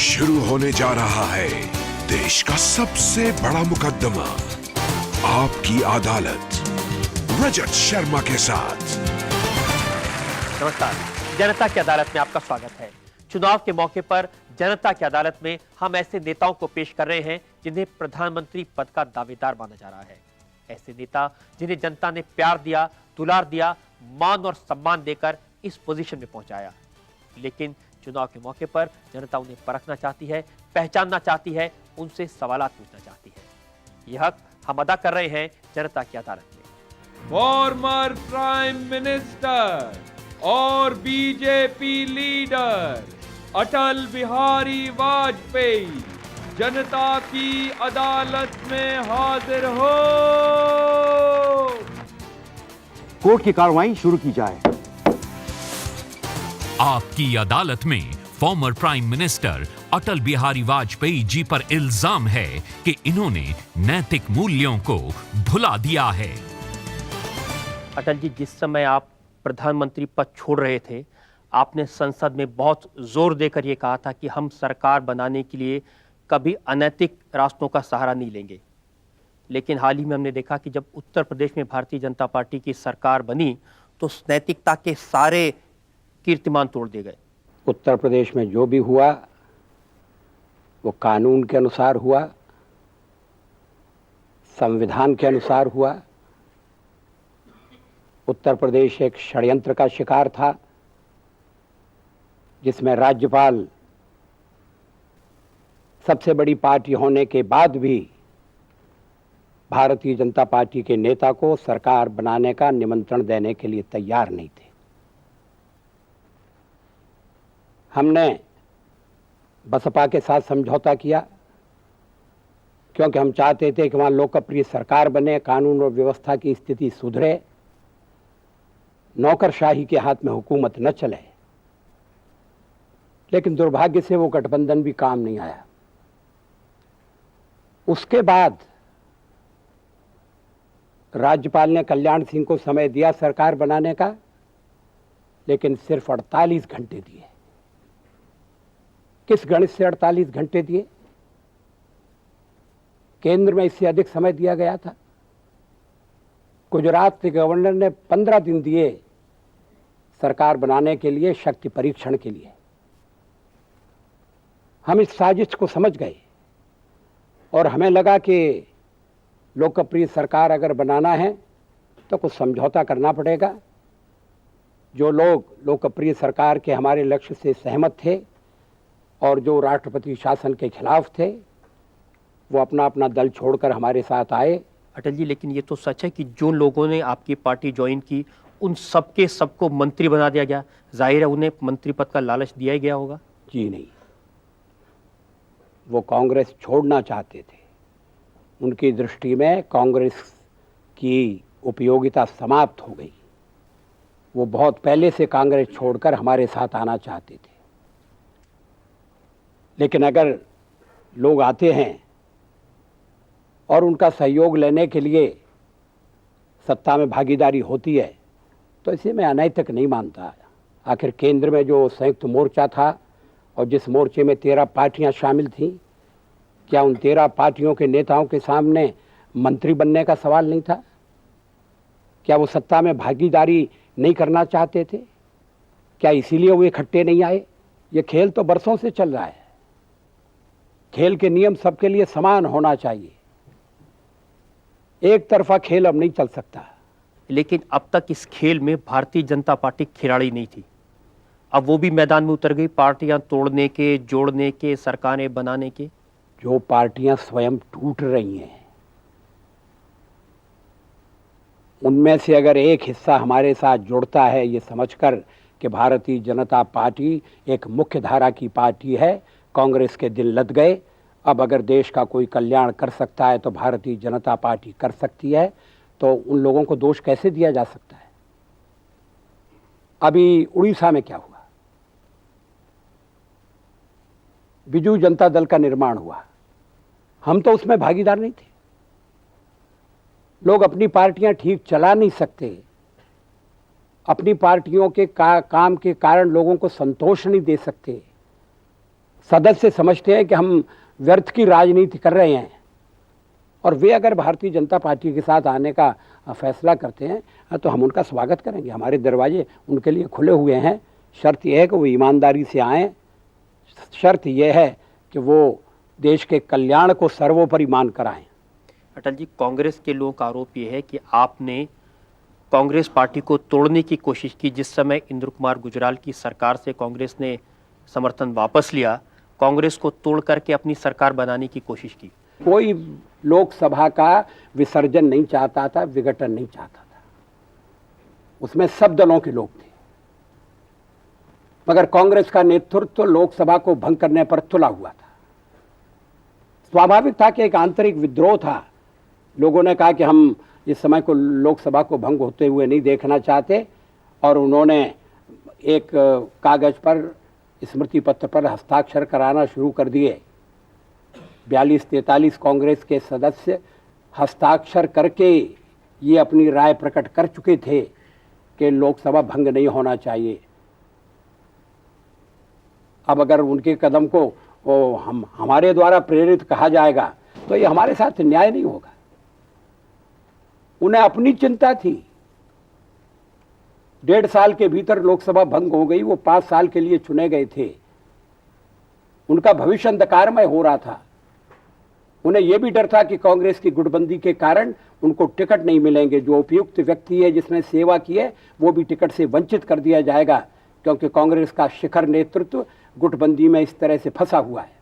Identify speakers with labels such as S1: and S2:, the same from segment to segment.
S1: शुरू होने जा रहा है देश का सबसे बड़ा मुकदमा, आपकी अदालत, रजत शर्मा के साथ।
S2: नमस्कार, जनता की अदालत में आपका स्वागत है। चुनाव के मौके पर जनता की अदालत में हम ऐसे नेताओं को पेश कर रहे हैं जिन्हें प्रधानमंत्री पद का दावेदार माना जा रहा है। ऐसे नेता जिन्हें जनता ने प्यार दिया, दुलार दिया, मान और सम्मान देकर इस पोजीशन में पहुंचाया। लेकिन चुनाव के मौके पर जनता उन्हें परखना चाहती है, पहचानना चाहती है, उनसे सवालात पूछना चाहती है। यह हक हम अदा कर रहे हैं जनता की अदालत में।
S3: फॉर्मर प्राइम मिनिस्टर और बीजेपी लीडर अटल बिहारी वाजपेयी जनता की अदालत में हाजिर हो।
S4: कोर्ट की कार्रवाई शुरू की जाए।
S5: आपकी अदालत में former prime minister Atal Bihari Vajpayee ji पर इल्जाम है कि इन्होंने नैतिक मूल्यों को भुला दिया है।
S2: अटल जी, जिस समय आप प्रधानमंत्री पद छोड़ रहे थे, आपने संसद में बहुत जोर देकर यह कहा था कि हम सरकार बनाने के लिए कभी अनैतिक रास्तों का सहारा नहीं लेंगे। लेकिन हाल ही में हमने देखा कि जब उत्तर प्रदेश में भारतीय जनता पार्टी की सरकार बनी तो नैतिकता के सारे कीर्तिमान तोड़ दिए गए।
S4: उत्तर प्रदेश में जो भी हुआ वो कानून के अनुसार हुआ, संविधान के अनुसार हुआ। उत्तर प्रदेश एक षड्यंत्र का शिकार था जिसमें राज्यपाल सबसे बड़ी पार्टी होने के बाद भी भारतीय जनता पार्टी के नेता को सरकार बनाने का निमंत्रण देने के लिए तैयार नहीं थे। हमने बसपा के साथ समझौता किया क्योंकि हम चाहते थे कि वहां लोकप्रिय सरकार बने, कानून और व्यवस्था की स्थिति सुधरे, नौकरशाही के हाथ में हुकूमत न चले। लेकिन दुर्भाग्य से वो गठबंधन भी काम नहीं आया। उसके बाद राज्यपाल ने कल्याण सिंह को समय दिया सरकार बनाने का, लेकिन सिर्फ 48 घंटे दिए। किस गणित से 48 घंटे दिए? केंद्र में इससे अधिक समय दिया गया था। गुजरात के गवर्नर ने 15 दिन दिए सरकार बनाने के लिए, शक्ति परीक्षण के लिए। हम इस साजिश को समझ गए और हमें लगा कि लोकप्रिय सरकार अगर बनाना है तो कुछ समझौता करना पड़ेगा। जो लोग लोकप्रिय सरकार के हमारे लक्ष्य से सहमत थे और जो राष्ट्रपति शासन के खिलाफ थे, वो अपना अपना दल छोड़कर हमारे साथ आए।
S2: अटल जी, लेकिन ये तो सच है कि जो लोगों ने आपकी पार्टी ज्वाइन की उन सबके सबको मंत्री बना दिया गया। जाहिर है उन्हें मंत्री पद का लालच दिया ही गया होगा।
S4: जी नहीं, वो कांग्रेस छोड़ना चाहते थे। उनकी दृष्टि में कांग्रेस की उपयोगिता समाप्त हो गई। वो बहुत पहले से कांग्रेस छोड़कर हमारे साथ आना चाहते थे। लेकिन अगर लोग आते हैं और उनका सहयोग लेने के लिए सत्ता में भागीदारी होती है तो इसे मैं अनैतिक नहीं मानता। आखिर केंद्र में जो संयुक्त मोर्चा था और जिस मोर्चे में 13 पार्टियां शामिल थीं, क्या उन 13 पार्टियों के नेताओं के सामने मंत्री बनने का सवाल नहीं था? क्या वो सत्ता में भागीदारी नहीं करना चाहते थे? क्या इसीलिए वो इकट्ठे नहीं आए? ये खेल तो बरसों से चल रहा है। खेल के नियम सबके लिए समान होना चाहिए। एक तरफा खेल अब नहीं चल सकता।
S2: लेकिन अब तक इस खेल में भारतीय जनता पार्टी खिलाड़ी नहीं थी। अब वो भी मैदान में उतर गई, पार्टियां तोड़ने के, जोड़ने के, सरकारें बनाने के।
S4: जो पार्टियां स्वयं टूट रही हैं उनमें से अगर एक हिस्सा हमारे साथ जुड़ता है ये समझकर कि भारतीय जनता पार्टी एक मुख्य धारा की पार्टी है, कांग्रेस के दिल लद गए। अब अगर देश का कोई कल्याण कर सकता है तो भारतीय जनता पार्टी कर सकती है, तो उन लोगों को दोष कैसे दिया जा सकता है? अभी उड़ीसा में क्या हुआ? बिजू जनता दल का निर्माण हुआ, हम तो उसमें भागीदार नहीं थे। लोग अपनी पार्टियां ठीक चला नहीं सकते, अपनी पार्टियों के काम के कारण लोगों को संतोष नहीं दे सकते, सदस्य समझते हैं कि हम व्यर्थ की राजनीति कर रहे हैं, और वे अगर भारतीय जनता पार्टी के साथ आने का फैसला करते हैं तो हम उनका स्वागत करेंगे। हमारे दरवाजे उनके लिए खुले हुए हैं। शर्त यह है कि वो ईमानदारी से आएँ, शर्त यह है कि वो देश के कल्याण को सर्वोपरि मान कर आएँ।
S2: अटल जी, कांग्रेस के लोगों का आरोप यह है कि आपने कांग्रेस पार्टी को तोड़ने की कोशिश की। जिस समय इंद्र कुमार गुजराल की सरकार से कांग्रेस ने समर्थन वापस लिया, कांग्रेस को तोड़ करके अपनी सरकार बनाने की कोशिश की।
S4: कोई लोकसभा का विसर्जन नहीं चाहता था, विघटन नहीं चाहता था, उसमें सब दलों के लोग थे, मगर कांग्रेस का नेतृत्व लोकसभा को भंग करने पर तुला हुआ था। स्वाभाविक था कि एक आंतरिक विद्रोह था। लोगों ने कहा कि हम इस समय को लोकसभा को भंग होते हुए नहीं देखना चाहते, और उन्होंने एक कागज पर, स्मृति पत्र पर हस्ताक्षर कराना शुरू कर दिए। 42-43 कांग्रेस के सदस्य हस्ताक्षर करके ये अपनी राय प्रकट कर चुके थे कि लोकसभा भंग नहीं होना चाहिए। अब अगर उनके कदम को हमारे द्वारा प्रेरित कहा जाएगा तो ये हमारे साथ न्याय नहीं होगा। उन्हें अपनी चिंता थी। 1.5 साल के भीतर लोकसभा भंग हो गई। वो 5 साल के लिए चुने गए थे। उनका भविष्य अंधकारमय हो रहा था। उन्हें यह भी डर था कि कांग्रेस की गुटबंदी के कारण उनको टिकट नहीं मिलेंगे। जो उपयुक्त व्यक्ति है, जिसने सेवा की है, वो भी टिकट से वंचित कर दिया जाएगा, क्योंकि कांग्रेस का शिखर नेतृत्व गुटबंदी में इस तरह से फंसा हुआ है।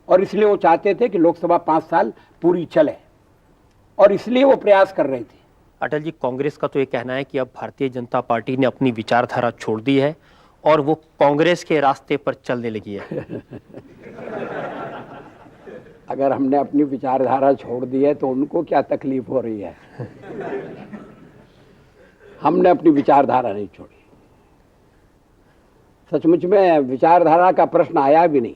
S4: और इसलिए वो चाहते थे कि लोकसभा 5 साल पूरी चले, और इसलिए वो प्रयास कर रहे थे।
S2: अटल जी, कांग्रेस का तो ये कहना है कि अब भारतीय जनता पार्टी ने अपनी विचारधारा छोड़ दी है और वो कांग्रेस के रास्ते पर चलने लगी है।
S4: अगर हमने अपनी विचारधारा छोड़ दी है तो उनको क्या तकलीफ हो रही है? हमने अपनी विचारधारा नहीं छोड़ी। सचमुच में विचारधारा का प्रश्न आया भी नहीं।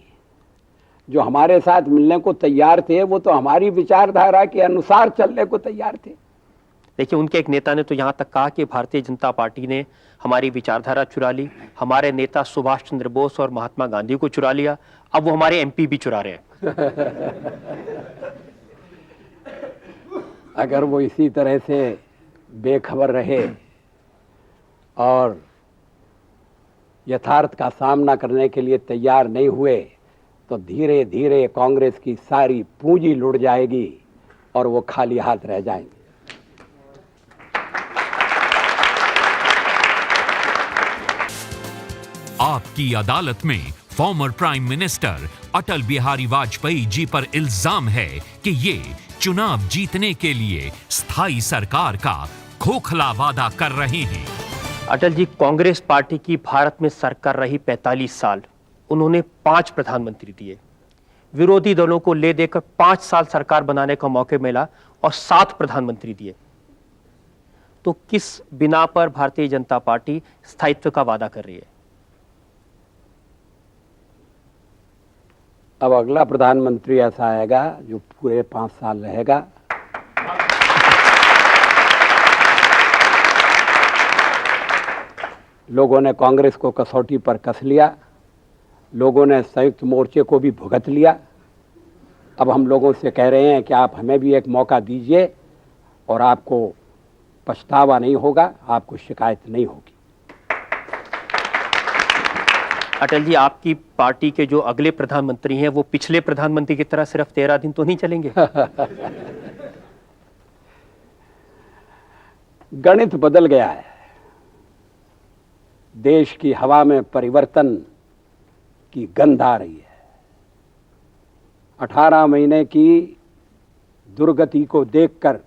S4: जो हमारे साथ मिलने को तैयार थे वो तो हमारी विचारधारा के अनुसार चलने को तैयार थे।
S2: देखिए, उनके एक नेता ने तो यहाँ तक कहा कि भारतीय जनता पार्टी ने हमारी विचारधारा चुरा ली। हमारे नेता सुभाष चंद्र बोस और महात्मा गांधी को चुरा लिया, अब वो हमारे एमपी भी चुरा रहे हैं।
S4: अगर वो इसी तरह से बेखबर रहे और यथार्थ का सामना करने के लिए तैयार नहीं हुए तो धीरे धीरे कांग्रेस की सारी पूंजी लुट जाएगी और वो खाली हाथ रह जाएंगे।
S5: आपकी अदालत में former prime minister Atal Bihari Vajpayee ji पर इल्जाम है कि ये चुनाव जीतने के लिए स्थायी सरकार का खोखला वादा कर रहे हैं।
S2: अटल जी, कांग्रेस पार्टी की भारत में सरकार रही 45 साल। उन्होंने 5 प्रधानमंत्री दिए। विरोधी दलों को ले देकर 5 साल सरकार बनाने का मौका मिला और 7 प्रधानमंत्री दिए। तो किस बिना पर भारतीय जनता पार्टी स्थायित्व का वादा कर रही है?
S4: अब अगला प्रधानमंत्री ऐसा आएगा जो पूरे 5 साल रहेगा। लोगों ने कांग्रेस को कसौटी पर कस लिया। लोगों ने संयुक्त मोर्चे को भी भुगत लिया। अब हम लोगों से कह रहे हैं कि आप हमें भी एक मौका दीजिए और आपको पछतावा नहीं होगा, आपको शिकायत नहीं होगी।
S2: अटल जी, आपकी पार्टी के जो अगले प्रधानमंत्री हैं वो पिछले प्रधानमंत्री की तरह सिर्फ 13 दिन तो नहीं चलेंगे?
S4: गणित बदल गया है। देश की हवा में परिवर्तन की गंध आ रही है। 18 महीने की दुर्गति को देखकर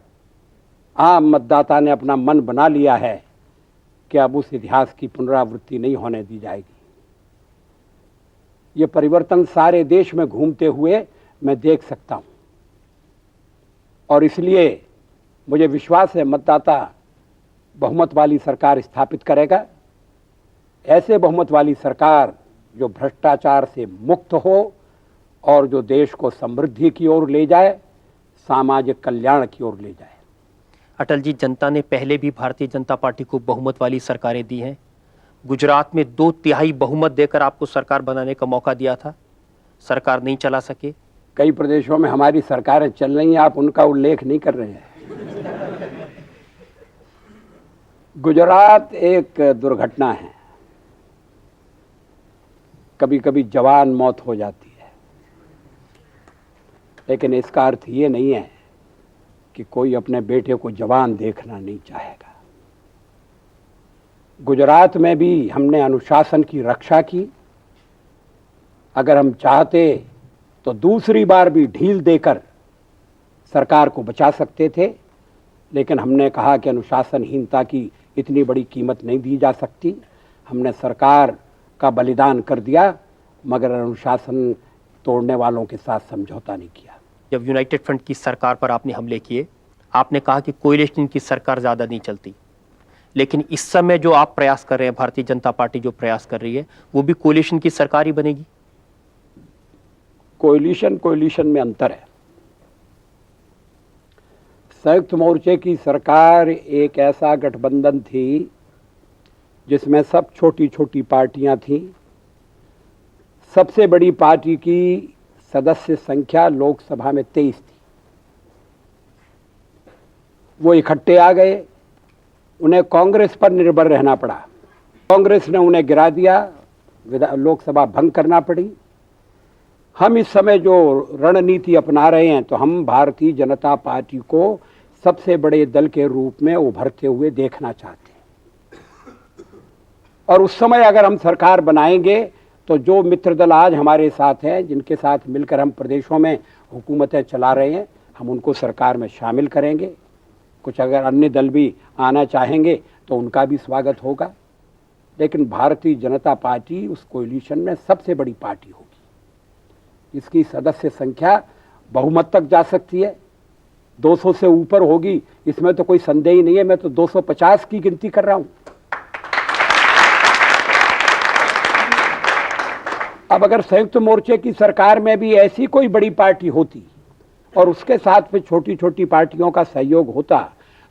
S4: आम मतदाता ने अपना मन बना लिया है कि अब उस इतिहास की पुनरावृत्ति नहीं होने दी जाएगी। ये परिवर्तन सारे देश में घूमते हुए मैं देख सकता हूं, और इसलिए मुझे विश्वास है मतदाता बहुमत वाली सरकार स्थापित करेगा। ऐसे बहुमत वाली सरकार जो भ्रष्टाचार से मुक्त हो और जो देश को समृद्धि की ओर ले जाए, सामाजिक कल्याण की ओर ले जाए।
S2: अटल जी, जनता ने पहले भी भारतीय जनता पार्टी को बहुमत वाली सरकारें दी हैं। गुजरात में 2/3 बहुमत देकर आपको सरकार बनाने का मौका दिया था। सरकार नहीं चला सके?
S4: कई प्रदेशों में हमारी सरकारें चल रही हैं, आप उनका उल्लेख नहीं कर रहे हैं। गुजरात एक दुर्घटना है, कभी कभी जवान मौत हो जाती है, लेकिन इसका अर्थ ये नहीं है कि कोई अपने बेटे को जवान देखना नहीं चाहेगा। गुजरात में भी हमने अनुशासन की रक्षा की। अगर हम चाहते तो दूसरी बार भी ढील देकर सरकार को बचा सकते थे, लेकिन हमने कहा कि अनुशासनहीनता की इतनी बड़ी कीमत नहीं दी जा सकती। हमने सरकार का बलिदान कर दिया, मगर अनुशासन तोड़ने वालों के साथ समझौता नहीं किया।
S2: जब यूनाइटेड फ्रंट की सरकार पर आपने हमले किए, आपने कहा कि कोalition की सरकार ज्यादा नहीं चलती, लेकिन इस समय जो आप प्रयास कर रहे हैं, भारतीय जनता पार्टी जो प्रयास कर रही है, वो भी कोalition की सरकार ही बनेगी?
S4: कोलिशन में अंतर है। संयुक्त मोर्चे की सरकार एक ऐसा गठबंधन थी जिसमें सब छोटी छोटी पार्टियां थीं। सबसे बड़ी पार्टी की सदस्य संख्या लोकसभा में 23 थी। वो इकट्ठे आ गए, उन्हें कांग्रेस पर निर्भर रहना पड़ा। कांग्रेस ने उन्हें गिरा दिया, लोकसभा भंग करना पड़ी। हम इस समय जो रणनीति अपना रहे हैं, तो हम भारतीय जनता पार्टी को सबसे बड़े दल के रूप में उभरते हुए देखना चाहते हैं। और उस समय अगर हम सरकार बनाएंगे तो जो मित्र दल आज हमारे साथ हैं, जिनके साथ मिलकर हम प्रदेशों में हुकूमतें चला रहे हैं, हम उनको सरकार में शामिल करेंगे। कुछ अगर अन्य दल भी आना चाहेंगे तो उनका भी स्वागत होगा, लेकिन भारतीय जनता पार्टी उस कोलिशन में सबसे बड़ी पार्टी होगी। इसकी सदस्य संख्या बहुमत तक जा सकती है, 200 से ऊपर होगी, इसमें तो कोई संदेह ही नहीं है। मैं तो 250 की गिनती कर रहा हूं। अब अगर संयुक्त मोर्चे की सरकार में भी ऐसी कोई बड़ी पार्टी होती और उसके साथ में छोटी छोटी पार्टियों का सहयोग होता,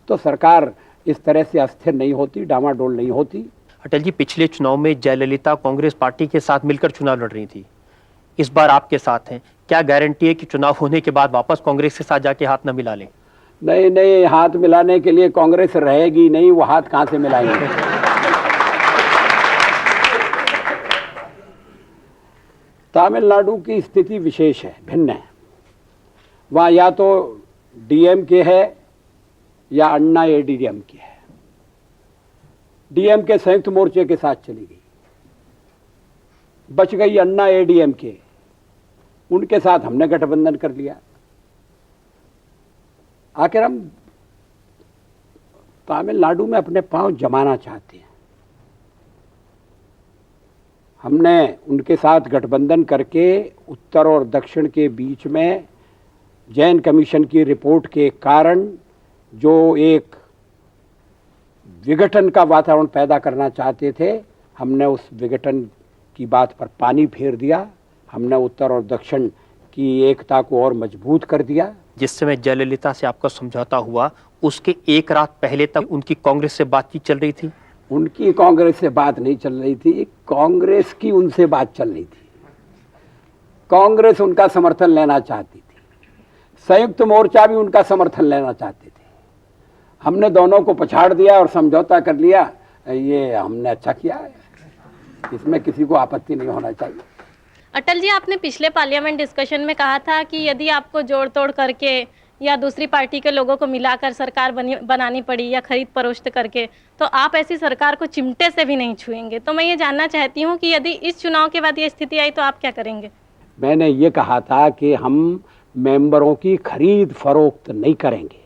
S4: तो सरकार इस तरह से अस्थिर नहीं होती, डामाडोल नहीं होती।
S2: अटल जी, पिछले चुनाव में जयललिता कांग्रेस पार्टी के साथ मिलकर चुनाव लड़ रही थी, इस बार आपके साथ हैं। क्या गारंटी है कि चुनाव होने के बाद वापस कांग्रेस के साथ जाके हाथ न मिला लें?
S4: नहीं नहीं, हाथ मिलाने के लिए कांग्रेस रहेगी नहीं, वो हाथ कहां से मिलाएंगे? तमिलनाडु की स्थिति विशेष है, भिन्न है। वहां या तो डीएमके है या अन्ना एडीएमके है। डीएमके संयुक्त मोर्चे के साथ चली गई, बच गई अन्ना एडीएमके, उनके साथ हमने गठबंधन कर लिया। आखिर हम तमिलनाडु में अपने पांव जमाना चाहते हैं। हमने उनके साथ गठबंधन करके उत्तर और दक्षिण के बीच में जैन कमीशन की रिपोर्ट के कारण जो एक विघटन का वातावरण पैदा करना चाहते थे, हमने उस विघटन की बात पर पानी फेर दिया। हमने उत्तर और दक्षिण की एकता को और मजबूत कर दिया।
S2: जिस समय जयललिता से आपका समझौता हुआ, उसके एक रात पहले तक उनकी कांग्रेस से बातचीत चल रही थी?
S4: उनकी कांग्रेस से बात नहीं चल रही थी, कांग्रेस की उनसे बात चल रही थी। कांग्रेस उनका समर्थन लेना चाहती थी, संयुक्त मोर्चा भी उनका समर्थन लेना चाहते थे। हमने दोनों को पछाड़ दिया और समझौता कर लिया। ये हमने अच्छा किया है, इसमें किसी को आपत्ति नहीं होना चाहिए।
S6: अटल जी, आपने पिछले पार्लियामेंट डिस्कशन में कहा था कि यदि आपको जोड़ तोड़ करके या दूसरी पार्टी के लोगों को मिलाकर सरकार बनानी पड़ी या खरीद फरोख्त करके, तो आप ऐसी सरकार को चिमटे से भी नहीं छुएंगे। तो मैं ये जानना चाहती हूँ कि यदि इस चुनाव के बाद ये स्थिति आई तो आप क्या करेंगे?
S4: मैंने ये कहा था कि हम मेंबरों की खरीद फरोख्त नहीं करेंगे,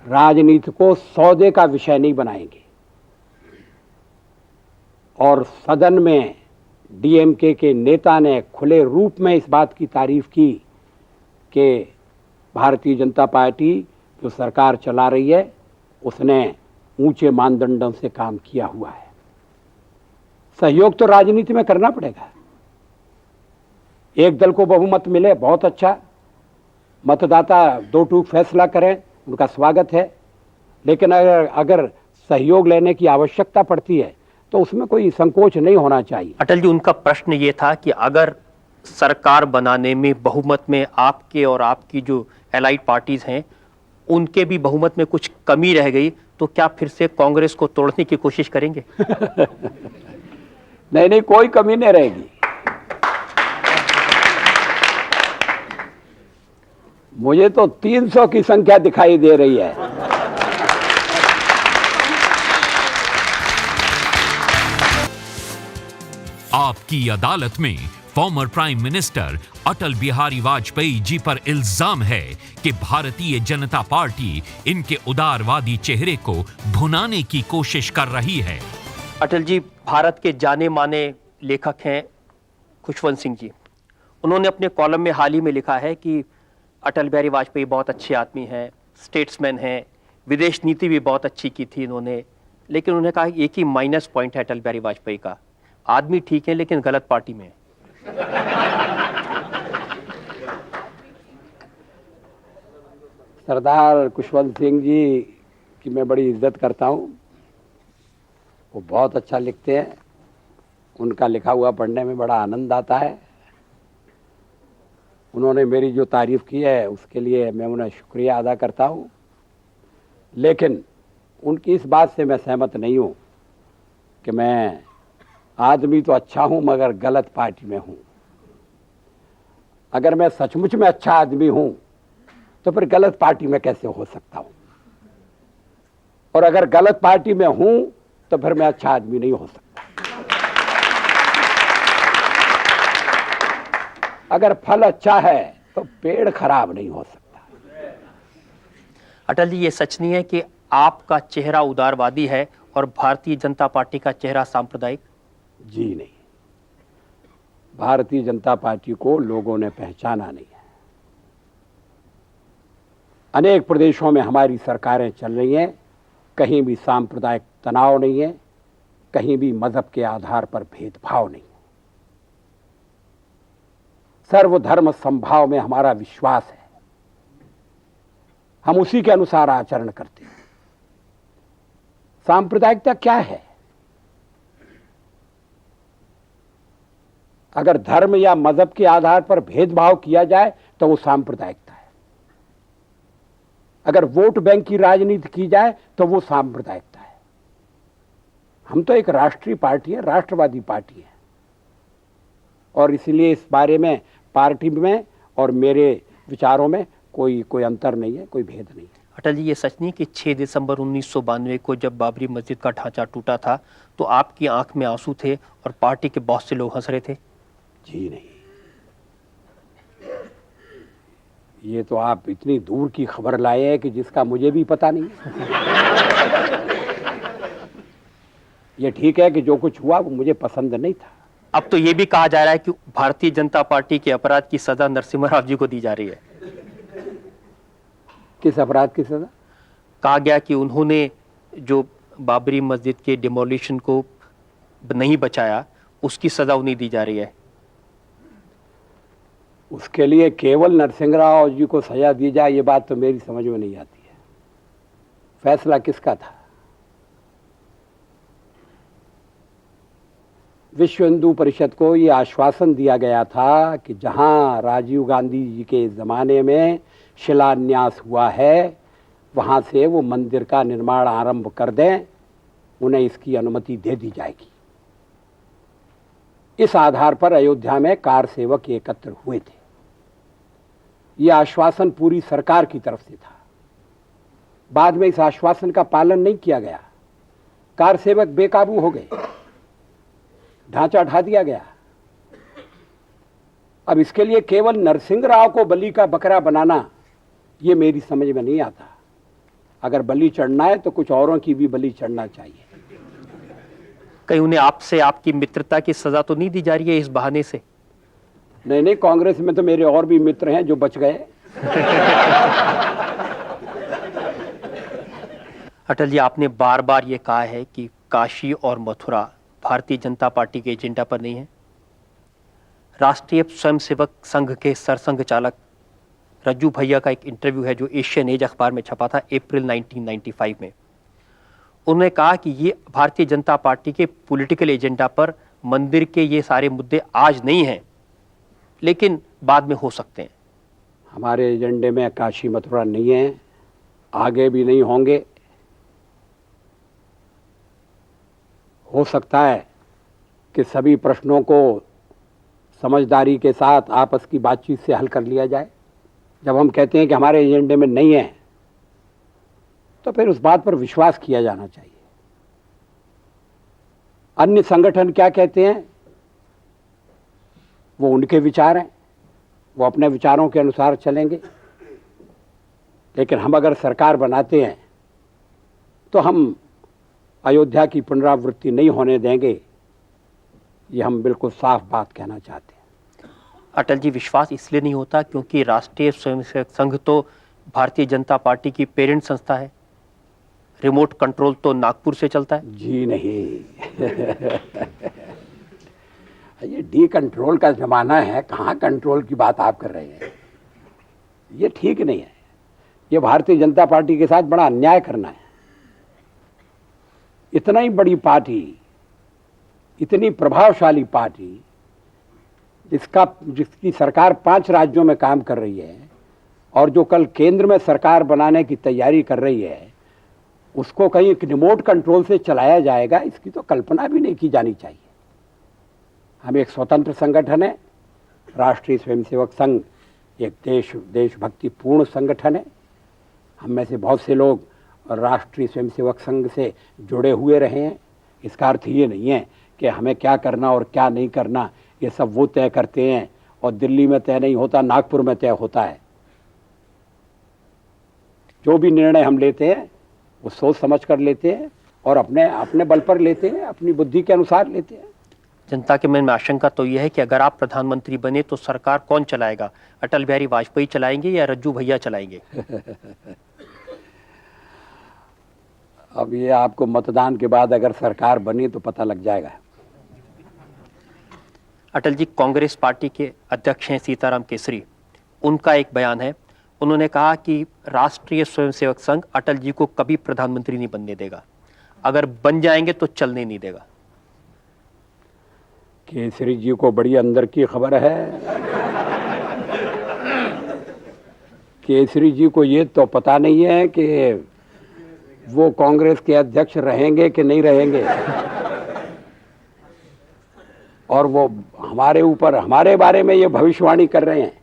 S4: राजनीति को सौदे का विषय नहीं बनाएंगे। और सदन में डीएमके के नेता ने खुले रूप में इस बात की तारीफ की कि भारतीय जनता पार्टी जो सरकार चला रही है उसने ऊंचे मानदंडों से काम किया हुआ है। सहयोग तो राजनीति में करना पड़ेगा। एक दल को बहुमत मिले, बहुत अच्छा, मतदाता दो टूक फैसला करें, उनका स्वागत है। लेकिन अगर सहयोग लेने की आवश्यकता पड़ती है तो उसमें कोई संकोच नहीं होना चाहिए।
S2: अटल जी, उनका प्रश्न ये था कि अगर सरकार बनाने में बहुमत में आपके और आपकी जो एलाइड पार्टीज हैं उनके भी बहुमत में कुछ कमी रह गई तो क्या फिर से कांग्रेस को तोड़ने की कोशिश करेंगे?
S4: नहीं नहीं, कोई कमी नहीं रहेगी। मुझे तो 300 की संख्या दिखाई दे रही है।
S5: आपकी अदालत में former prime minister Atal Bihari Vajpayee ji पर इल्जाम है कि भारतीय जनता पार्टी इनके उदारवादी चेहरे को भुनाने की कोशिश कर रही है।
S2: अटल जी, भारत के जाने माने लेखक हैं खुशवंत सिंह जी। उन्होंने अपने कॉलम में हाल ही में लिखा है कि अटल बिहारी वाजपेयी बहुत अच्छे आदमी हैं, स्टेट्समैन हैं, विदेश नीति भी बहुत अच्छी की थी इन्होंने, लेकिन उन्होंने कहा एक ही माइनस पॉइंट है अटल बिहारी वाजपेयी का, आदमी ठीक है लेकिन गलत पार्टी में है।
S4: सरदार खुशवंत सिंह जी की मैं बड़ी इज्जत करता हूँ। वो बहुत अच्छा लिखते हैं, उनका लिखा हुआ पढ़ने में बड़ा आनंद आता है। उन्होंने मेरी जो तारीफ की है उसके लिए मैं उन्हें शुक्रिया अदा करता हूँ, लेकिन उनकी इस बात से मैं सहमत नहीं हूँ कि मैं आदमी तो अच्छा हूँ मगर गलत पार्टी में हूँ। अगर मैं सचमुच में अच्छा आदमी हूँ तो फिर गलत पार्टी में कैसे हो सकता हूँ, और अगर गलत पार्टी में हूँ तो फिर मैं अच्छा आदमी नहीं हो सकता। अगर फल अच्छा है तो पेड़ खराब नहीं हो सकता।
S2: अटल जी, ये सच नहीं है कि आपका चेहरा उदारवादी है और भारतीय जनता पार्टी का चेहरा सांप्रदायिक?
S4: जी नहीं, भारतीय जनता पार्टी को लोगों ने पहचाना नहीं है। अनेक प्रदेशों में हमारी सरकारें चल रही हैं, कहीं भी सांप्रदायिक तनाव नहीं है, कहीं भी मजहब के आधार पर भेदभाव नहीं है। सर्वधर्म समभाव में हमारा विश्वास है, हम उसी के अनुसार आचरण करते हैं। सांप्रदायिकता क्या है? अगर धर्म या मजहब के आधार पर भेदभाव किया जाए तो वो सांप्रदायिकता है। अगर वोट बैंक की राजनीति की जाए तो वो सांप्रदायिकता है। हम तो एक राष्ट्रीय पार्टी है, राष्ट्रवादी पार्टी है, और इसलिए इस बारे में पार्टी में और मेरे विचारों में कोई अंतर नहीं है, कोई भेद नहीं है।
S2: अटल जी, ये सच नहीं कि 6 दिसंबर 1992 को जब बाबरी मस्जिद का ढांचा टूटा था तो आपकी आंख में आंसू थे और पार्टी के बहुत से लोग हंस रहे थे?
S4: जी नहीं, ये तो आप इतनी दूर की खबर लाए हैं कि जिसका मुझे भी पता नहीं। ये ठीक है कि जो कुछ हुआ वो मुझे पसंद नहीं था।
S2: अब तो ये भी कहा जा रहा है कि भारतीय जनता पार्टी के अपराध की सजा नरसिम्हा राव जी को दी जा रही है।
S4: किस अपराध की सजा?
S2: कहा गया कि उन्होंने जो बाबरी मस्जिद के डिमोलिशन को नहीं बचाया उसकी सजा उन्हें दी जा रही है।
S4: उसके लिए केवल नरसिंह राव जी को सजा दी जाए, ये बात तो मेरी समझ में नहीं आती है। फैसला किसका था? विश्व हिंदू परिषद को ये आश्वासन दिया गया था कि जहां राजीव गांधी जी के जमाने में शिलान्यास हुआ है वहां से वो मंदिर का निर्माण आरंभ कर दें, उन्हें इसकी अनुमति दे दी जाएगी। इस आधार पर अयोध्या में कार सेवक एकत्र हुए थे। यह आश्वासन पूरी सरकार की तरफ से था। बाद में इस आश्वासन का पालन नहीं किया गया, कार सेवक बेकाबू हो गए, ढांचा ढा दिया गया। अब इसके लिए केवल नरसिंह राव को बलि का बकरा बनाना ये मेरी समझ में नहीं आता। अगर बलि चढ़ना है तो कुछ औरों की भी बलि चढ़ना चाहिए।
S2: कहीं उन्हें आपसे आपकी मित्रता की सजा तो नहीं दी जा रही है इस बहाने से?
S4: नहीं नहीं, कांग्रेस में तो मेरे और भी मित्र हैं जो बच गए।
S2: अटल जी, आपने बार बार ये कहा है कि काशी और मथुरा भारतीय जनता पार्टी के एजेंडा पर नहीं है। राष्ट्रीय स्वयंसेवक संघ के सरसंघ चालक रज्जू भैया का एक इंटरव्यू है जो एशियन एज अखबार में छपा था अप्रैल 1995 में। उन्होंने कहा कि ये भारतीय जनता पार्टी के पॉलिटिकल एजेंडा पर मंदिर के ये सारे मुद्दे आज नहीं हैं, लेकिन बाद में हो सकते हैं।
S4: हमारे एजेंडे में काशी मथुरा नहीं है, आगे भी नहीं होंगे। हो सकता है कि सभी प्रश्नों को समझदारी के साथ आपस की बातचीत से हल कर लिया जाए। जब हम कहते हैं कि हमारे एजेंडे में नहीं है, तो फिर उस बात पर विश्वास किया जाना चाहिए। अन्य संगठन क्या कहते हैं वो उनके विचार हैं, वो अपने विचारों के अनुसार चलेंगे। लेकिन हम अगर सरकार बनाते हैं तो हम अयोध्या की पुनरावृत्ति नहीं होने देंगे, ये हम बिल्कुल साफ बात कहना चाहते हैं।
S2: अटल जी, विश्वास इसलिए नहीं होता क्योंकि राष्ट्रीय स्वयंसेवक संघ तो भारतीय जनता पार्टी की पेरेंट संस्था है, रिमोट कंट्रोल तो नागपुर से चलता है।
S4: जी नहीं ये डी कंट्रोल का जमाना है, कहाँ कंट्रोल की बात आप कर रहे हैं? ये ठीक नहीं है। ये भारतीय जनता पार्टी के साथ बड़ा अन्याय करना है। इतना ही बड़ी पार्टी, इतनी प्रभावशाली पार्टी, जिसकी सरकार 5 राज्यों में काम कर रही है और जो कल केंद्र में सरकार बनाने की तैयारी कर रही है, उसको कहीं एक रिमोट कंट्रोल से चलाया जाएगा, इसकी तो कल्पना भी नहीं की जानी चाहिए। हम एक स्वतंत्र संगठन है, राष्ट्रीय स्वयंसेवक संघ एक देशभक्ति पूर्ण संगठन है। हम में से बहुत से लोग राष्ट्रीय स्वयंसेवक संघ से जुड़े हुए रहे हैं। इसका अर्थ ये नहीं है कि हमें क्या करना और क्या नहीं करना ये सब वो तय करते हैं और दिल्ली में तय नहीं होता, नागपुर में तय होता है। जो भी निर्णय हम लेते हैं वो सोच समझ कर लेते हैं और अपने बल पर लेते हैं, अपनी बुद्धि के अनुसार लेते हैं।
S2: जनता के मन में आशंका तो यह है कि अगर आप प्रधानमंत्री बने तो सरकार कौन चलाएगा? अटल बिहारी वाजपेयी चलाएंगे या रज्जू भैया चलाएंगे?
S4: अब ये आपको मतदान के बाद अगर सरकार बनी तो पता लग जाएगा।
S2: अटल जी, कांग्रेस पार्टी के अध्यक्ष हैं सीताराम केसरी, उनका एक बयान है। उन्होंने कहा कि राष्ट्रीय स्वयंसेवक संघ अटल जी को कभी प्रधानमंत्री नहीं बनने देगा, अगर बन जाएंगे तो चलने नहीं देगा।
S4: केसरी जी को बड़ी अंदर की खबर है। केसरी जी को ये तो पता नहीं है कि वो कांग्रेस के अध्यक्ष रहेंगे कि नहीं रहेंगे, और वो हमारे बारे में ये भविष्यवाणी कर रहे हैं।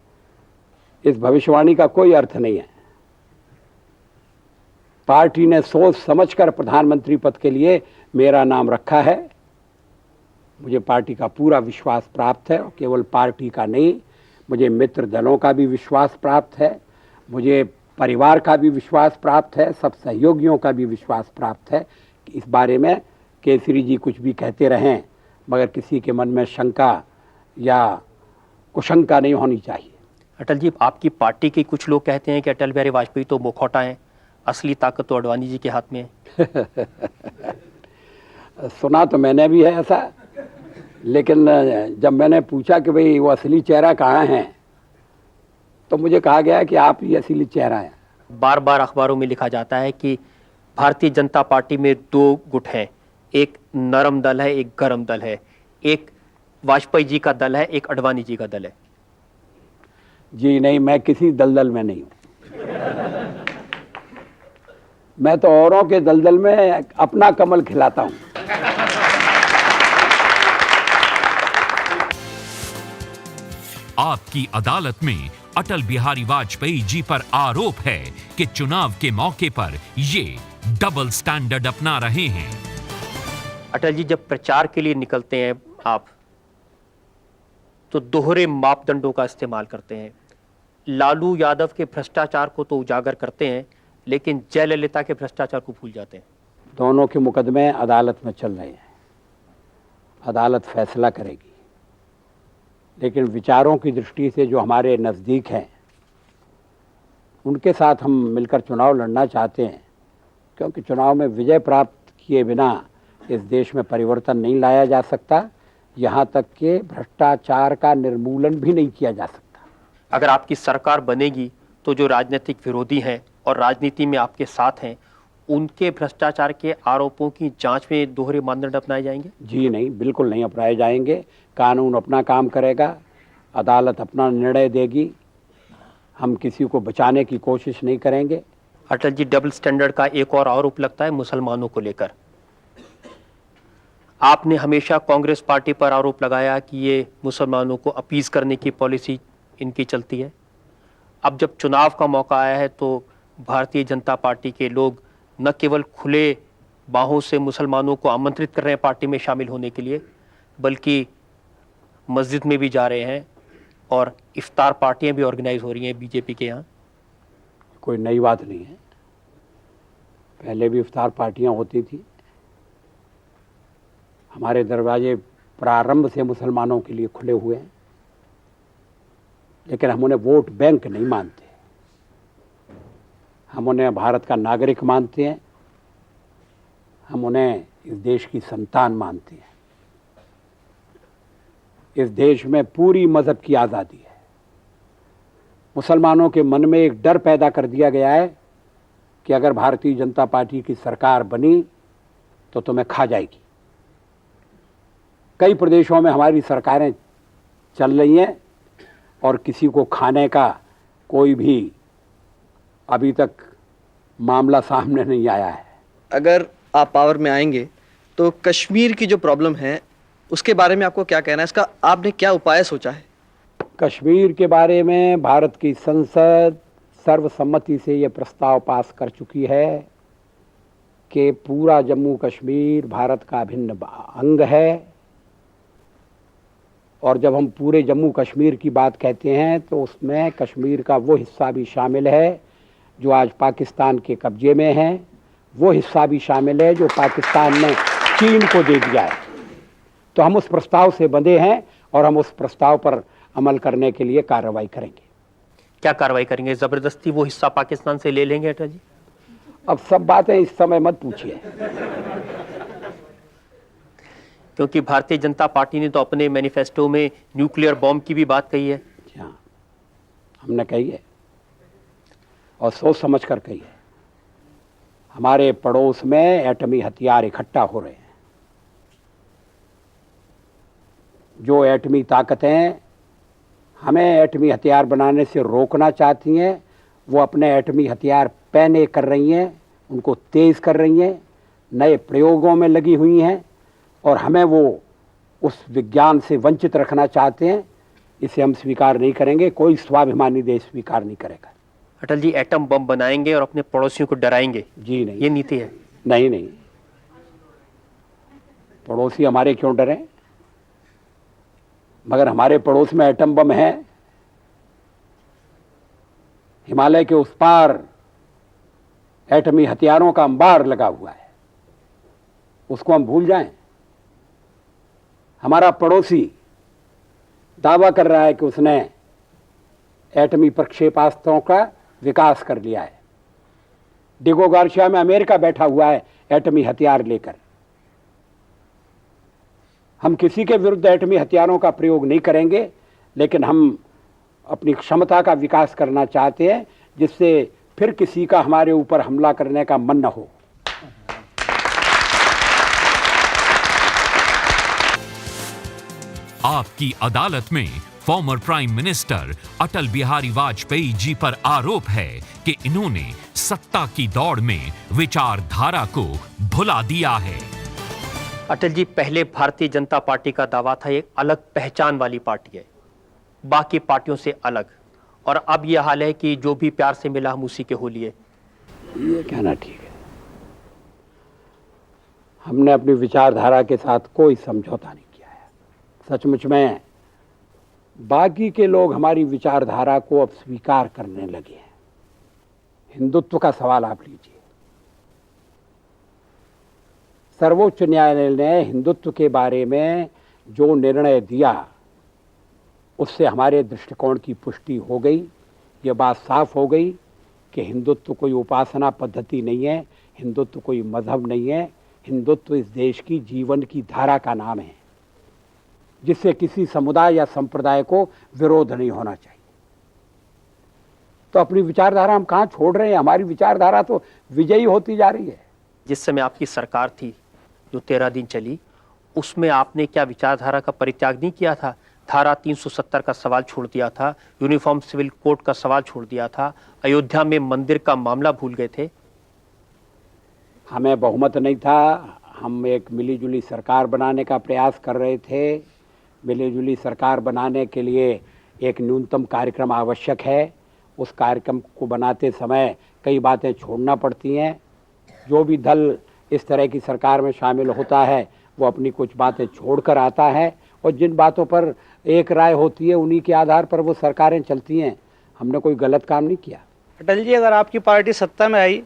S4: इस भविष्यवाणी का कोई अर्थ नहीं है। पार्टी ने सोच समझकर प्रधानमंत्री पद के लिए मेरा नाम रखा है। मुझे पार्टी का पूरा विश्वास प्राप्त है, और केवल पार्टी का नहीं, मुझे मित्र दलों का भी विश्वास प्राप्त है, मुझे परिवार का भी विश्वास प्राप्त है, सब सहयोगियों का भी विश्वास प्राप्त है कि इस बारे में केसरी जी कुछ भी कहते रहें, मगर किसी के मन में शंका या कुशंका नहीं होनी चाहिए।
S2: अटल जी, आपकी पार्टी के कुछ लोग कहते हैं कि अटल बिहारी वाजपेयी तो मुखौटा हैं, असली ताकत तो अडवाणी जी के हाथ में है।
S4: सुना तो मैंने भी है ऐसा, लेकिन जब मैंने पूछा कि भाई वो असली चेहरा कहाँ है, तो मुझे कहा गया कि आप ही असली चेहरा हैं।
S2: बार बार अखबारों में लिखा जाता है कि भारतीय जनता पार्टी में 2 गुट हैं, एक नरम दल है, एक गरम दल है, एक वाजपेयी जी का दल है, एक अडवाणी जी का दल है।
S4: जी नहीं, मैं किसी दलदल में नहीं हूं। मैं तो औरों के दलदल में अपना कमल खिलाता हूं।
S5: आपकी अदालत में अटल बिहारी वाजपेयी जी पर आरोप है कि चुनाव के मौके पर ये डबल स्टैंडर्ड अपना रहे हैं।
S2: अटल जी, जब प्रचार के लिए निकलते हैं आप, तो दोहरे मापदंडों का इस्तेमाल करते हैं। लालू यादव के भ्रष्टाचार को तो उजागर करते हैं, लेकिन जयललिता के भ्रष्टाचार को भूल जाते हैं।
S4: दोनों के मुकदमे अदालत में चल रहे हैं, अदालत फैसला करेगी। लेकिन विचारों की दृष्टि से जो हमारे नज़दीक हैं, उनके साथ हम मिलकर चुनाव लड़ना चाहते हैं, क्योंकि चुनाव में विजय प्राप्त किए बिना इस देश में परिवर्तन नहीं लाया जा सकता, यहाँ तक कि भ्रष्टाचार का निर्मूलन भी नहीं किया जा सकता।
S2: अगर आपकी सरकार बनेगी तो जो राजनीतिक विरोधी हैं और राजनीति में आपके साथ हैं, उनके भ्रष्टाचार के आरोपों की जांच में दोहरे मानदंड अपनाए जाएंगे?
S4: जी नहीं, बिल्कुल नहीं अपनाए जाएंगे। कानून अपना काम करेगा, अदालत अपना निर्णय देगी। हम किसी को बचाने की कोशिश नहीं करेंगे।
S2: अटल जी, डबल स्टैंडर्ड का एक और आरोप लगता है मुसलमानों को लेकर। आपने हमेशा कांग्रेस पार्टी पर आरोप लगाया कि ये मुसलमानों को अपीज करने की पॉलिसी इनकी चलती है। अब जब चुनाव का मौका आया है तो भारतीय जनता पार्टी के लोग न केवल खुले बाहों से मुसलमानों को आमंत्रित कर रहे हैं पार्टी में शामिल होने के लिए, बल्कि मस्जिद में भी जा रहे हैं और इफ्तार पार्टियां भी ऑर्गेनाइज हो रही हैं बीजेपी के यहाँ।
S4: कोई नई बात नहीं है, पहले भी इफ्तार पार्टियां होती थी। हमारे दरवाजे प्रारंभ से मुसलमानों के लिए खुले हुए हैं, लेकिन हम उन्हें वोट बैंक नहीं मानते। हम उन्हें भारत का नागरिक मानते हैं, हम उन्हें इस देश की संतान मानते हैं। इस देश में पूरी मजहब की आज़ादी है। मुसलमानों के मन में एक डर पैदा कर दिया गया है कि अगर भारतीय जनता पार्टी की सरकार बनी तो तुम्हें खा जाएगी। कई प्रदेशों में हमारी सरकारें चल रही हैं और किसी को खाने का कोई भी अभी तक मामला सामने नहीं आया है।
S7: अगर आप पावर में आएंगे तो कश्मीर की जो प्रॉब्लम है उसके बारे में आपको क्या कहना है? इसका आपने क्या उपाय सोचा है?
S4: कश्मीर के बारे में भारत की संसद सर्वसम्मति से ये प्रस्ताव पास कर चुकी है कि पूरा जम्मू कश्मीर भारत का अभिन्न अंग है। और जब हम पूरे जम्मू कश्मीर की बात कहते हैं तो उसमें कश्मीर का वो हिस्सा भी शामिल है जो आज पाकिस्तान के कब्जे में है, वो हिस्सा भी शामिल है जो पाकिस्तान ने चीन को दे दिया है। तो हम उस प्रस्ताव से बंधे हैं और हम उस प्रस्ताव पर अमल करने के लिए कार्रवाई करेंगे।
S2: क्या कार्रवाई करेंगे? जबरदस्ती वो हिस्सा पाकिस्तान से ले लेंगे अटल जी?
S4: अब सब बातें इस समय मत पूछिए,
S2: क्योंकि भारतीय जनता पार्टी ने तो अपने मैनिफेस्टो में न्यूक्लियर बॉम्ब की भी बात कही है।
S4: हाँ, हमने कही है और सोच समझ कर कही है। हमारे पड़ोस में एटमी हथियार इकट्ठा हो रहे हैं। जो एटमी ताकतें हमें एटमी हथियार बनाने से रोकना चाहती हैं, वो अपने एटमी हथियार पैने कर रही हैं, उनको तेज कर रही हैं, नए प्रयोगों में लगी हुई हैं और हमें वो उस विज्ञान से वंचित रखना चाहते हैं। इसे हम स्वीकार नहीं करेंगे, कोई स्वाभिमानी देश स्वीकार नहीं करेगा।
S2: अटल जी, एटम बम बनाएंगे और अपने पड़ोसियों को डराएंगे?
S4: जी नहीं,
S2: ये नीति है?
S4: नहीं नहीं, पड़ोसी हमारे क्यों डरें? मगर हमारे पड़ोस में एटम बम है। हिमालय के उस पार एटमी हथियारों का अंबार लगा हुआ है, उसको हम भूल जाएं? हमारा पड़ोसी दावा कर रहा है कि उसने एटमी प्रक्षेपास्त्रों का विकास कर लिया है। डिगो गार्सिया में अमेरिका बैठा हुआ है एटमी हथियार लेकर। हम किसी के विरुद्ध एटमी हथियारों का प्रयोग नहीं करेंगे, लेकिन हम अपनी क्षमता का विकास करना चाहते हैं जिससे फिर किसी का हमारे ऊपर हमला करने का मन न हो।
S5: आपकी अदालत में former prime minister Atal Bihari Vajpayee ji पर आरोप है कि इन्होंने सत्ता की दौड़ में विचारधारा को भुला दिया है।
S2: अटल जी, पहले भारतीय जनता पार्टी का दावा था एक अलग पहचान वाली पार्टी है, बाकी पार्टियों से अलग, और अब यह हाल है कि जो भी प्यार से मिला हम उसी के हो लिए।
S4: ये कहना ठीक है। हमने अपनी विचारधारा के साथ कोई समझौता नहीं किया है। सचमुच में बाकी के लोग हमारी विचारधारा को अब स्वीकार करने लगे हैं। हिंदुत्व का सवाल आप लीजिए। सर्वोच्च न्यायालय ने हिंदुत्व के बारे में जो निर्णय दिया उससे हमारे दृष्टिकोण की पुष्टि हो गई। ये बात साफ हो गई कि हिंदुत्व कोई उपासना पद्धति नहीं है, हिंदुत्व कोई मजहब नहीं है, हिंदुत्व इस देश की जीवन की धारा का नाम है जिससे किसी समुदाय या संप्रदाय को विरोध नहीं होना चाहिए। तो अपनी विचारधारा हम कहाँ छोड़ रहे हैं? हमारी विचारधारा तो विजयी होती जा रही है।
S2: जिस समय आपकी सरकार थी जो 13 दिन चली, उसमें आपने क्या विचारधारा का परित्याग नहीं किया था? धारा 370 का सवाल छोड़ दिया था, यूनिफॉर्म सिविल कोड का सवाल छोड़ दिया था, अयोध्या में मंदिर का मामला भूल गए थे।
S4: हमें बहुमत नहीं था, हम एक मिलीजुली सरकार बनाने का प्रयास कर रहे थे। मिलीजुली सरकार बनाने के लिए एक न्यूनतम कार्यक्रम आवश्यक है। उस कार्यक्रम को बनाते समय कई बातें छोड़ना पड़ती हैं। जो भी दल इस तरह की सरकार में शामिल होता है वो अपनी कुछ बातें छोड़कर आता है, और जिन बातों पर एक राय होती है उन्हीं के आधार पर वो सरकारें चलती हैं। हमने कोई गलत काम नहीं किया।
S8: अटल जी, अगर आपकी पार्टी सत्ता में आई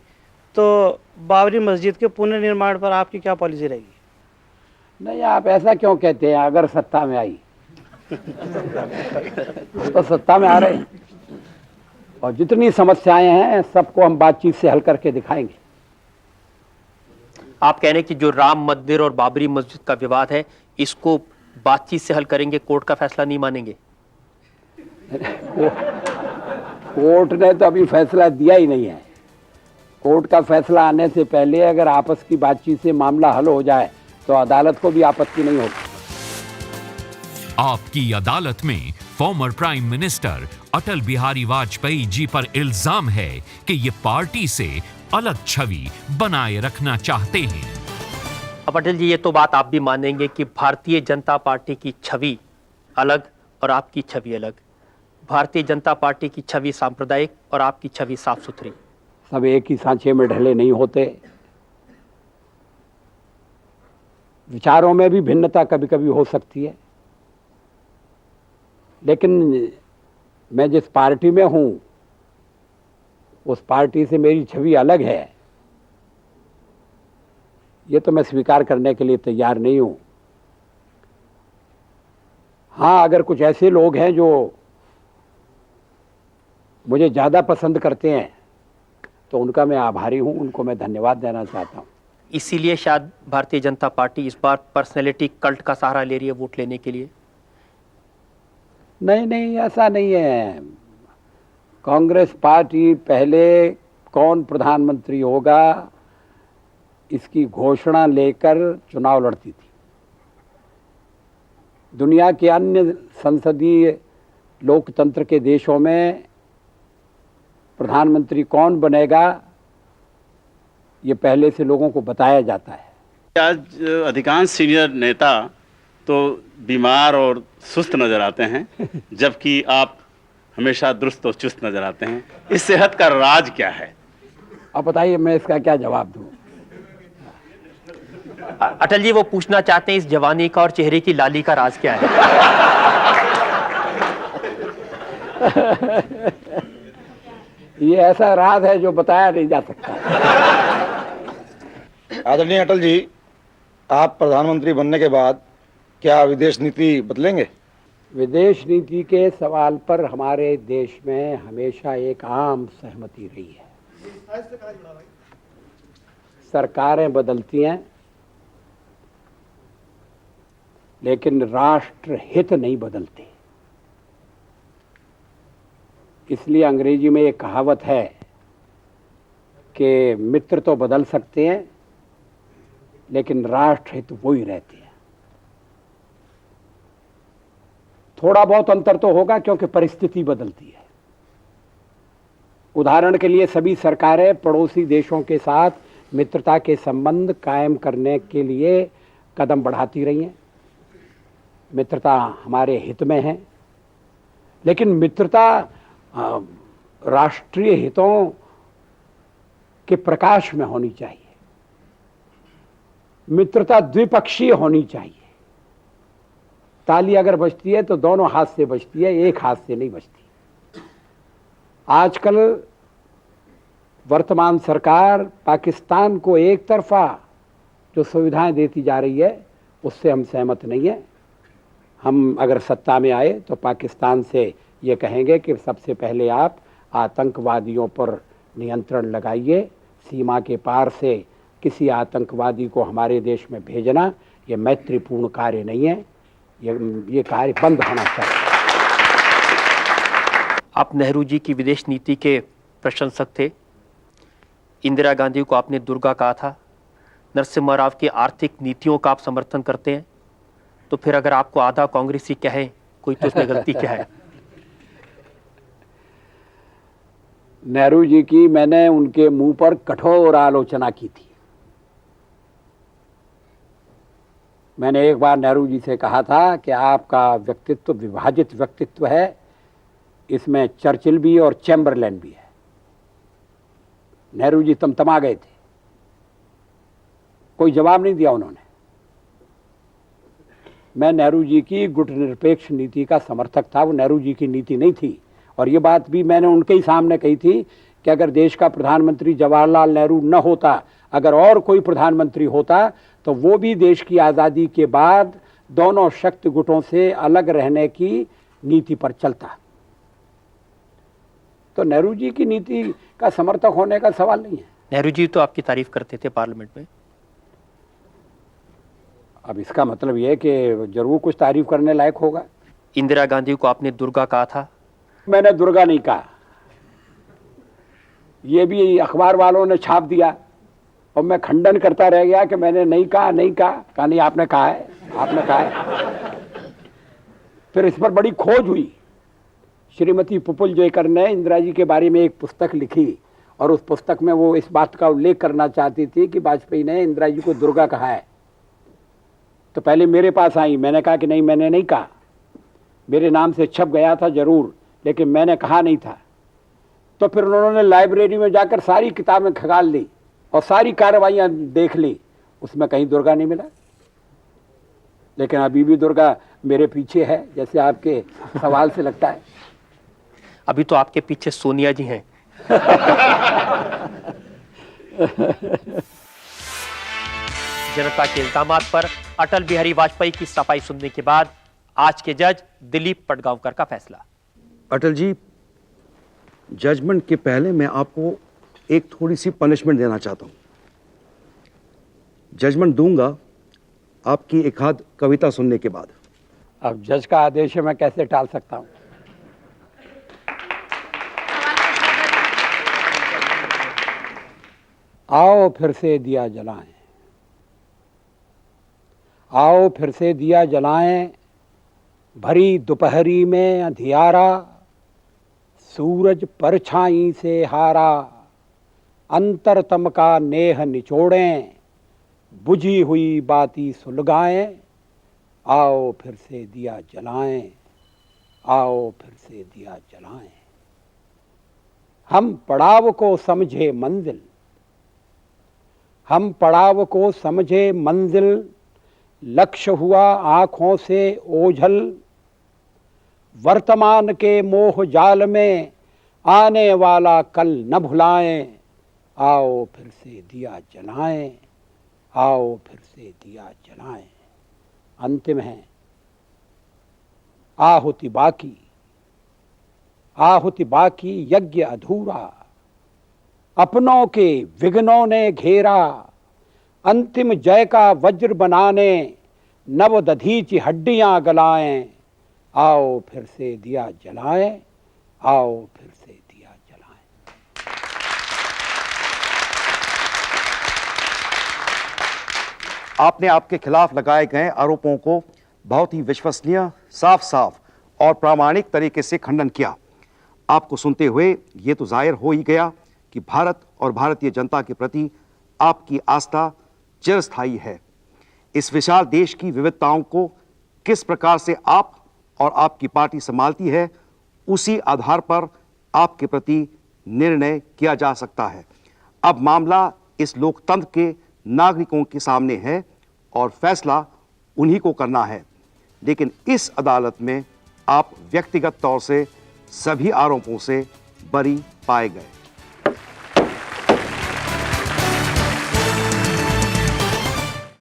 S8: तो बाबरी मस्जिद के पुनर्निर्माण पर आपकी क्या पॉलिसी रहेगी?
S4: नहीं, आप ऐसा क्यों कहते हैं? अगर सत्ता में आई तो सत्ता में आ रहे हैं, और जितनी समस्याएं हैं सबको हम बातचीत से हल करके दिखाएंगे।
S2: आप कह रहे हैं कि जो राम मंदिर और बाबरी मस्जिद का विवाद है इसको बातचीत से हल करेंगे, कोर्ट का फैसला नहीं मानेंगे?
S4: कोर्ट ने तो अभी फैसला दिया ही नहीं है। कोर्ट का फैसला आने से पहले अगर आपस की बातचीत से मामला हल हो जाए तो अदालत को भी आपत्ति नहीं होगी।
S5: आपकी अदालत में former prime minister Atal Bihari Vajpayee ji पर इल्जाम है कि ये पार्टी से अलग छवि बनाए रखना चाहते हैं।
S2: अब अटल जी, ये तो बात आप भी मानेंगे कि भारतीय जनता पार्टी की छवि अलग और आपकी छवि अलग। भारतीय जनता पार्टी की छवि सांप्रदायिक और आपकी छवि साफ सुथरी।
S4: सब एक ही सांचे में ढले नहीं होते। विचारों में भी भिन्नता कभी कभी हो सकती है, लेकिन मैं जिस पार्टी में हूं उस पार्टी से मेरी छवि अलग है, ये तो मैं स्वीकार करने के लिए तैयार नहीं हूं। हाँ, अगर कुछ ऐसे लोग हैं जो मुझे ज़्यादा पसंद करते हैं तो उनका मैं आभारी हूं, उनको मैं धन्यवाद देना चाहता हूं।
S2: इसीलिए शायद भारतीय जनता पार्टी इस बार पर्सनैलिटी कल्ट का सहारा ले रही है वोट लेने के लिए।
S4: नहीं नहीं, ऐसा नहीं है। कांग्रेस पार्टी पहले कौन प्रधानमंत्री होगा इसकी घोषणा लेकर चुनाव लड़ती थी। दुनिया के अन्य संसदीय लोकतंत्र के देशों में प्रधानमंत्री कौन बनेगा ये पहले से लोगों को बताया जाता है।
S9: आज अधिकांश सीनियर नेता तो बीमार और सुस्त नजर आते हैं, जबकि आप हमेशा दुरुस्त और चुस्त नजर आते हैं। इस सेहत का राज क्या है?
S4: अब बताइए, मैं इसका क्या जवाब दूं?
S2: अटल जी, वो पूछना चाहते हैं इस जवानी का और चेहरे की लाली का राज क्या है?
S4: ये ऐसा राज है जो बताया नहीं जा सकता।
S10: आदरणीय अटल जी, आप प्रधानमंत्री बनने के बाद क्या विदेश नीति बदलेंगे?
S4: विदेश नीति के सवाल पर हमारे देश में हमेशा एक आम सहमति रही है। सरकारें बदलती हैं लेकिन राष्ट्र हित नहीं बदलते। इसलिए अंग्रेजी में एक कहावत है कि मित्र तो बदल सकते हैं लेकिन राष्ट्र हित वो ही रहते हैं। थोड़ा बहुत अंतर तो होगा क्योंकि परिस्थिति बदलती है। उदाहरण के लिए सभी सरकारें पड़ोसी देशों के साथ मित्रता के संबंध कायम करने के लिए कदम बढ़ाती रही हैं। मित्रता हमारे हित में है, लेकिन मित्रता राष्ट्रीय हितों के प्रकाश में होनी चाहिए। मित्रता द्विपक्षीय होनी चाहिए। ताली अगर बजती है तो दोनों हाथ से बजती है, एक हाथ से नहीं बजती। आजकल वर्तमान सरकार पाकिस्तान को एक तरफा जो सुविधाएं देती जा रही है उससे हम सहमत नहीं है। हम अगर सत्ता में आए तो पाकिस्तान से ये कहेंगे कि सबसे पहले आप आतंकवादियों पर नियंत्रण लगाइए। सीमा के पार से किसी आतंकवादी को हमारे देश में भेजना ये मैत्रीपूर्ण कार्य नहीं है। ये कार्य बंद होना चाहिए।
S2: आप नेहरू जी की विदेश नीति के प्रशंसक थे। इंदिरा गांधी को आपने दुर्गा कहा था। नरसिम्हा राव की आर्थिक नीतियों का आप समर्थन करते हैं। तो फिर अगर आपको आधा कांग्रेसी कहे कोई, तो उसमें गलती क्या है?
S4: नेहरू जी की मैंने उनके मुंह पर कठोर आलोचना की थी। मैंने एक बार नेहरू जी से कहा था कि आपका व्यक्तित्व विभाजित व्यक्तित्व है, इसमें चर्चिल भी और चैम्बरलेन भी है। नेहरू जी तमतमा गए थे, कोई जवाब नहीं दिया उन्होंने। मैं नेहरू जी की गुटनिरपेक्ष नीति का समर्थक था, वो नेहरू जी की नीति नहीं थी। और ये बात भी मैंने उनके ही सामने कही थी कि अगर देश का प्रधानमंत्री जवाहरलाल नेहरू न होता, अगर और कोई प्रधानमंत्री होता, तो वो भी देश की आज़ादी के बाद दोनों शक्ति गुटों से अलग रहने की नीति पर चलता। तो नेहरू जी की नीति का समर्थक होने का सवाल नहीं है।
S2: नेहरू जी तो आपकी तारीफ करते थे पार्लियामेंट में।
S4: अब इसका मतलब यह है कि जरूर कुछ तारीफ करने लायक होगा।
S2: इंदिरा गांधी को आपने दुर्गा कहा था।
S4: मैंने दुर्गा नहीं कहा, यह भी अखबार वालों ने छाप दिया और मैं खंडन करता रह गया कि मैंने नहीं कहा नहीं, आपने कहा है, आपने कहा है। फिर इस पर बड़ी खोज हुई। श्रीमती पुपुल जयकर ने इंदिरा जी के बारे में एक पुस्तक लिखी और उस पुस्तक में वो इस बात का उल्लेख करना चाहती थी कि वाजपेयी ने इंदिरा जी को दुर्गा कहा है। तो पहले मेरे पास आई, मैंने कहा कि नहीं, मैंने नहीं कहा। मेरे नाम से छप गया था जरूर, लेकिन मैंने कहा नहीं था। तो फिर उन्होंने लाइब्रेरी में जाकर सारी किताबें खंगाल ली और सारी कार्रवाइयां देख ली, उसमें कहीं दुर्गा नहीं मिला। लेकिन अभी भी दुर्गा मेरे पीछे है, जैसे आपके सवाल से लगता है।
S2: अभी तो आपके पीछे सोनिया जी हैं। जनता के इल्जामात पर अटल बिहारी वाजपेयी की सफाई सुनने के बाद आज के जज दिलीप पटगांवकर का फैसला।
S11: अटल जी, जजमेंट के पहले मैं आपको एक थोड़ी सी पनिशमेंट देना चाहता हूं। जजमेंट दूंगा आपकी एक आध कविता सुनने के बाद।
S4: अब जज का आदेश है, मैं कैसे टाल सकता हूं? आओ फिर से दिया जलाएं, आओ फिर से दिया जलाएं, भरी दोपहरी में अंधियारा, सूरज परछाई से हारा, अंतरतम का नेह निचोड़ें, बुझी हुई बाती सुलगाएं, आओ फिर से दिया जलाएं, आओ फिर से दिया जलाएं। हम पड़ाव को समझे मंजिल, हम पड़ाव को समझे मंजिल, लक्ष्य हुआ आंखों से ओझल, वर्तमान के मोह जाल में आने वाला कल न भुलाएं, आओ फिर से दिया जलाएं, आओ फिर से दिया जलाएं। अंतिम है, आहुति बाकी, आहुति बाकी यज्ञ अधूरा, अपनों के विघ्नों ने घेरा, अंतिम जय का वज्र बनाने, नव दधीची हड्डियां गलाएं, आओ फिर से दिया जलाएं, आओ फिर से दिया जलाएं।
S11: आपने आपके खिलाफ लगाए गए आरोपों को बहुत ही विश्वसनीय, साफ साफ और प्रामाणिक तरीके से खंडन किया। आपको सुनते हुए ये तो जाहिर हो ही गया कि भारत और भारतीय जनता के प्रति आपकी आस्था चिरस्थायी है। इस विशाल देश की विविधताओं को किस प्रकार से आप और आपकी पार्टी संभालती है, उसी आधार पर आपके प्रति निर्णय किया जा सकता है। अब मामला इस लोकतंत्र के नागरिकों के सामने है और फैसला उन्हीं को करना है। लेकिन इस अदालत में आप व्यक्तिगत तौर से सभी आरोपों से बरी पाए गए।